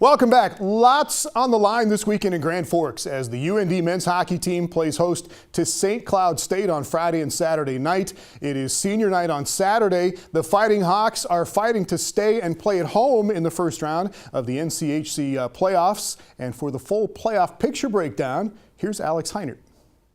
Welcome back. Lots on the line this weekend in Grand Forks as the UND men's hockey team plays host to St. Cloud State on Friday and Saturday night. It is senior night on Saturday. The Fighting Hawks are fighting to stay and play at home in the first round of the NCHC playoffs. And for the full playoff picture breakdown, here's Alex Hienert.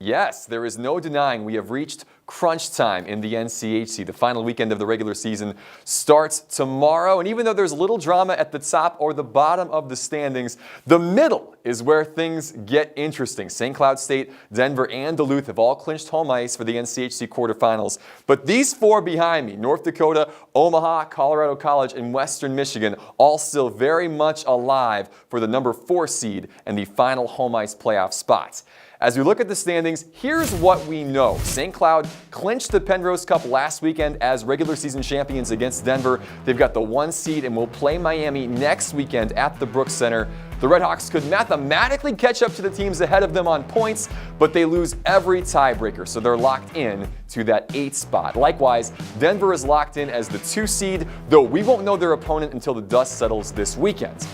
Yes, there is no denying we have reached crunch time in the NCHC. The final weekend of the regular season starts tomorrow, and even though there's little drama at the top or the bottom of the standings, the middle is where things get interesting. St. Cloud State, Denver, and Duluth have all clinched home ice for the NCHC quarterfinals, but these four behind me, North Dakota, Omaha, Colorado College, and Western Michigan, all still very much alive for the number 4 seed and the final home ice playoff spot. As we look at the standings, here's what we know. St. Cloud clinched the Penrose Cup last weekend as regular season champions against Denver. They've got the 1 seed and will play Miami next weekend at the Brooks Center. The Redhawks could mathematically catch up to the teams ahead of them on points, but they lose every tiebreaker, so they're locked in to that 8th spot. Likewise, Denver is locked in as the 2 seed, though we won't know their opponent until the dust settles this weekend.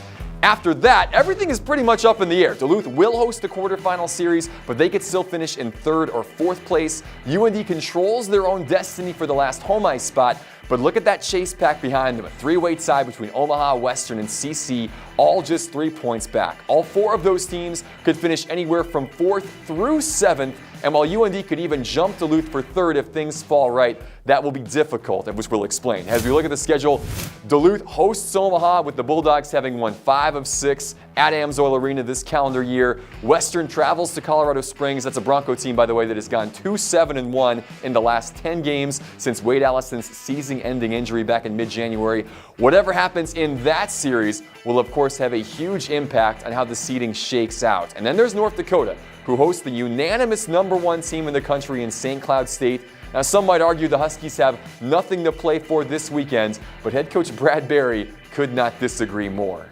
After that, everything is pretty much up in the air. Duluth will host the quarterfinal series, but they could still finish in 3rd or 4th place. UND controls their own destiny for the last home ice spot, but look at that chase pack behind them. A 3-way tie between Omaha, Western, and CC, all just 3 points back. All 4 of those teams could finish anywhere from 4th through 7th, and while UND could even jump Duluth for 3rd if things fall right, that will be difficult, which we'll explain. As we look at the schedule, Duluth hosts Omaha with the Bulldogs having won 5 of 6 at Amsoil Arena this calendar year. Western travels to Colorado Springs. That's a Bronco team, by the way, that has gone 2-7-1 in the last 10 games since Wade Allison's season-ending injury back in mid-January. Whatever happens in that series will, of course, have a huge impact on how the seeding shakes out. And then there's North Dakota, who hosts the unanimous number 1 team in the country in St. Cloud State. Now, some might argue the Huskies have nothing to play for this weekend, but head coach Brad Berry could not disagree more.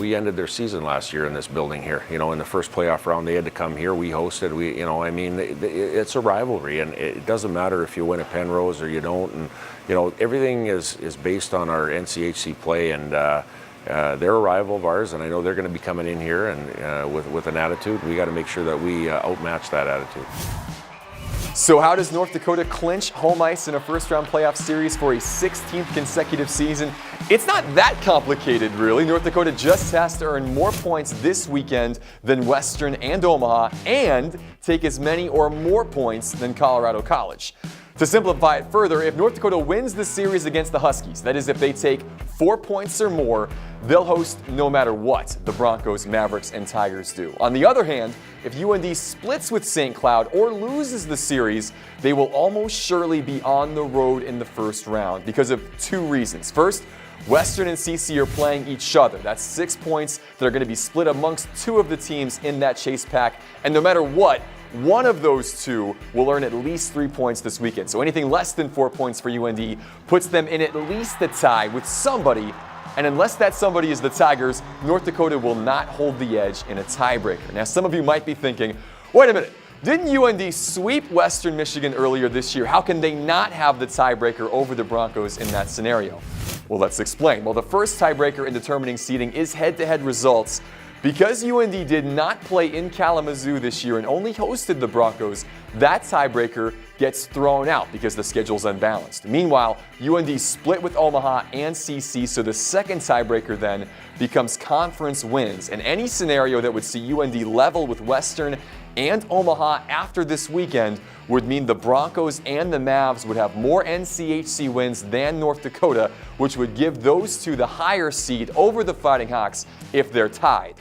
We ended their season last year in this building here. You know, in the first playoff round, they had to come here. We hosted. It's a rivalry, and it doesn't matter if you win at Penrose or you don't. And everything is based on our NCHC play, and they're a rival of ours, and I know they're going to be coming in here and with an attitude. We got to make sure that we outmatch that attitude. So how does North Dakota clinch home ice in a first-round playoff series for a 16th consecutive season? It's not that complicated, really. North Dakota just has to earn more points this weekend than Western and Omaha and take as many or more points than Colorado College. To simplify it further, if North Dakota wins the series against the Huskies, that is if they take 4 points or more, they'll host no matter what the Broncos, Mavericks, and Tigers do. On the other hand, if UND splits with St. Cloud or loses the series, they will almost surely be on the road in the first round because of 2 reasons. First, Western and CC are playing each other. That's 6 points that are going to be split amongst 2 of the teams in that chase pack, and no matter what, one of those 2 will earn at least 3 points this weekend. So anything less than 4 points for UND puts them in at least a tie with somebody. And unless that somebody is the Tigers, North Dakota will not hold the edge in a tiebreaker. Now, some of you might be thinking, wait a minute, didn't UND sweep Western Michigan earlier this year? How can they not have the tiebreaker over the Broncos in that scenario? Well, let's explain. Well, the first tiebreaker in determining seeding is head-to-head results. Because UND did not play in Kalamazoo this year and only hosted the Broncos, that tiebreaker gets thrown out because the schedule's unbalanced. Meanwhile, UND split with Omaha and CC, so the second tiebreaker then becomes conference wins. And any scenario that would see UND level with Western and Omaha after this weekend would mean the Broncos and the Mavs would have more NCHC wins than North Dakota, which would give those 2 the higher seed over the Fighting Hawks if they're tied.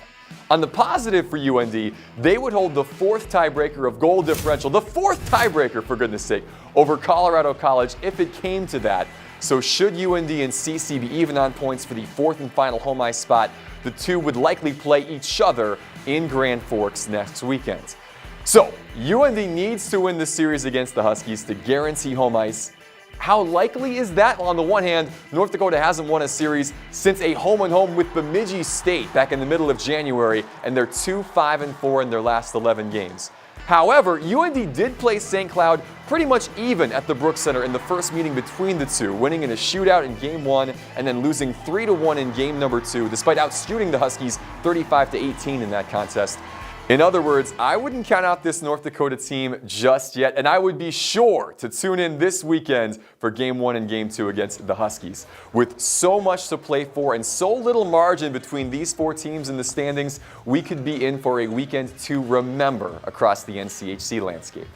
On the positive for UND, they would hold the 4th tiebreaker of goal differential, the 4th tiebreaker, for goodness sake, over Colorado College if it came to that. So should UND and CC be even on points for the 4th and final home ice spot, the 2 would likely play each other in Grand Forks next weekend. So UND needs to win the series against the Huskies to guarantee home ice. How likely is that? Well, on the one hand, North Dakota hasn't won a series since a home-and-home with Bemidji State back in the middle of January, and they're 2-5-4 in their last 11 games. However, UND did play St. Cloud pretty much even at the Brooks Center in the first meeting between the two, winning in a shootout in Game 1 and then losing 3-1 in Game number 2, despite outshooting the Huskies 35-18 in that contest. In other words, I wouldn't count out this North Dakota team just yet, and I would be sure to tune in this weekend for Game 1 and Game 2 against the Huskies. With so much to play for and so little margin between these 4 teams in the standings, we could be in for a weekend to remember across the NCHC landscape.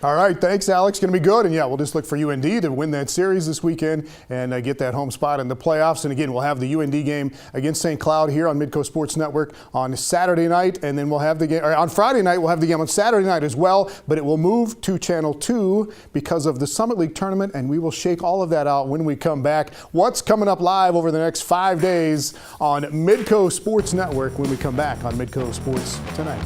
All right, thanks, Alex. Going to be good. And yeah, we'll just look for UND to win that series this weekend and get that home spot in the playoffs. And again, we'll have the UND game against St. Cloud here on Midco Sports Network on Saturday night. And then we'll have the game on Friday night. We'll have the game on Saturday night as well. But it will move to Channel 2 because of the Summit League tournament. And we will shake all of that out when we come back. What's coming up live over the next 5 days on Midco Sports Network when we come back on Midco Sports Tonight.